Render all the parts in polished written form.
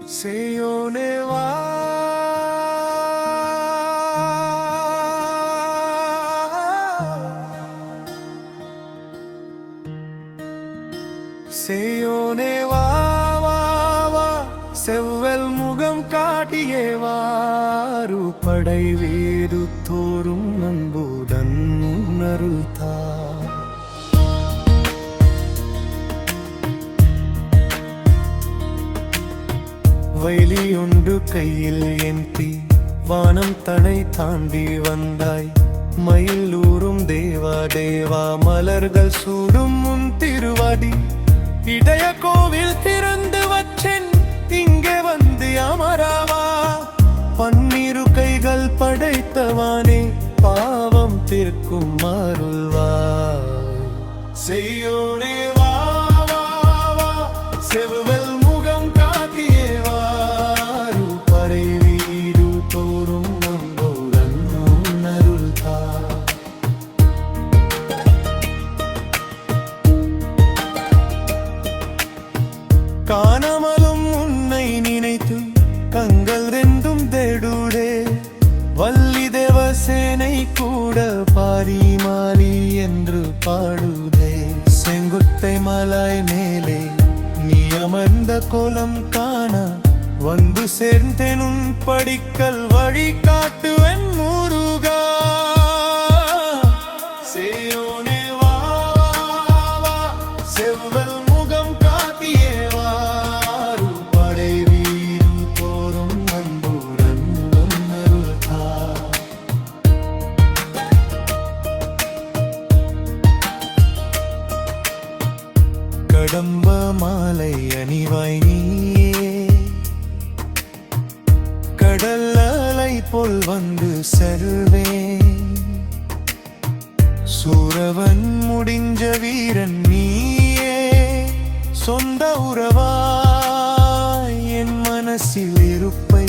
சேயோனே வா சேயோனே வா வா வா செவ்வல் முகம் காட்டியே வாரு படை வீடு தோறும் அன்புடன் அருள்தா வயலியொன்று கையில் ஏந்தி வானம் தனை தாண்டி வந்தாய் மயிலூரும் தேவா தேவா மலர்கள் சூடும் முன் திருவாடி இடைய கோவில் திறந்து வச்சேன் இங்கே வந்து அமராவா பன்னிரு கைகள் படைத்தவானே பாவம் தீர்க்கும் அருள்வா செய்யோனே வா வா வா செவ்வல் காணாமலும் உன்னை நினைத்து கண்கள் ரெண்டும் தேடுடே வள்ளி தேவசேனை கூட பாரி மாறி என்று பாடுதே செங்குட்டை மலை மேலே நீ அமர்ந்த கோலம் காண வந்து சேர்ந்தேனும் படிக்கல் வழி காட்டுவன் முருகா சேயோனே வா வா செவ்வல் முகம் காட்டியே வாரு படை வீடு தோறும் அன்புடன் அருள்தா கடம்ப மாலை அணிவாய் நீயே கடல் அலை போல் வந்து செல்வேன் சூரவன் முடிஞ்ச வீரன் நீயே சொந்த உறவாய் என் மனசில் இருப்பை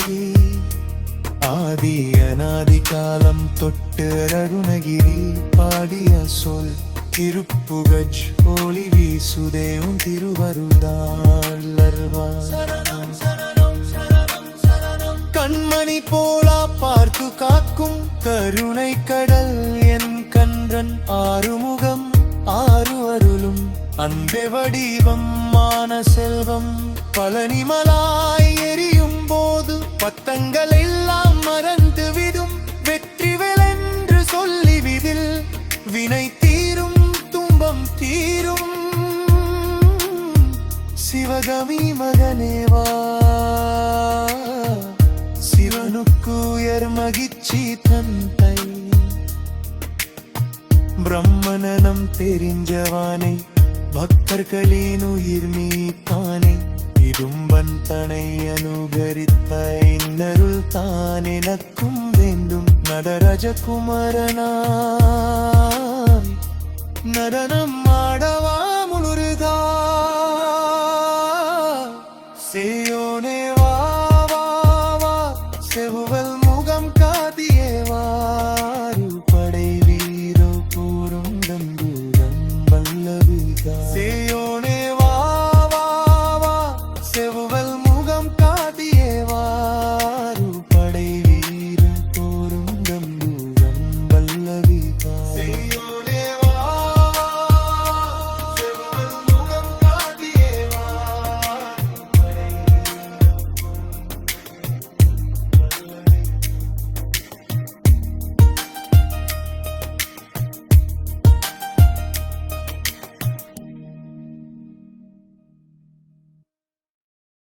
ஆதி அநாதி காலம் தொட்டு அருணகிரி பாடிய சொல் திருப்புகஜ் ஒளி வீசுதேவும் திருவருதாளர்வா கண்மணி போலா பார்த்து காக்கும் கருணை கடல் என் கன்றன் ஆறுமுகம் ஆறு அருளும் அன்பே வடிவம் மான செல்வம் பழனிமலாய் எரியும் போது பத்தங்கள் எல்லாம் மறந்து விடும் வெற்றி வெலென்று சொல்லிவிதில் வினை தீரும் துன்பம் தீரும் சிவகவி மகனேவா சிவனுக்கு உயர் மகிழ்ச்சி தந்தை பிரம்மணனம் தெரிஞ்சவானை பக்தர்களின் உயிர் நீத்தானே இடும்பன் தனை அனுகரித்த இன்னருள் தான் எனக்கும் வேண்டும் நடராஜகுமரனாய் நடனம் ஆடவா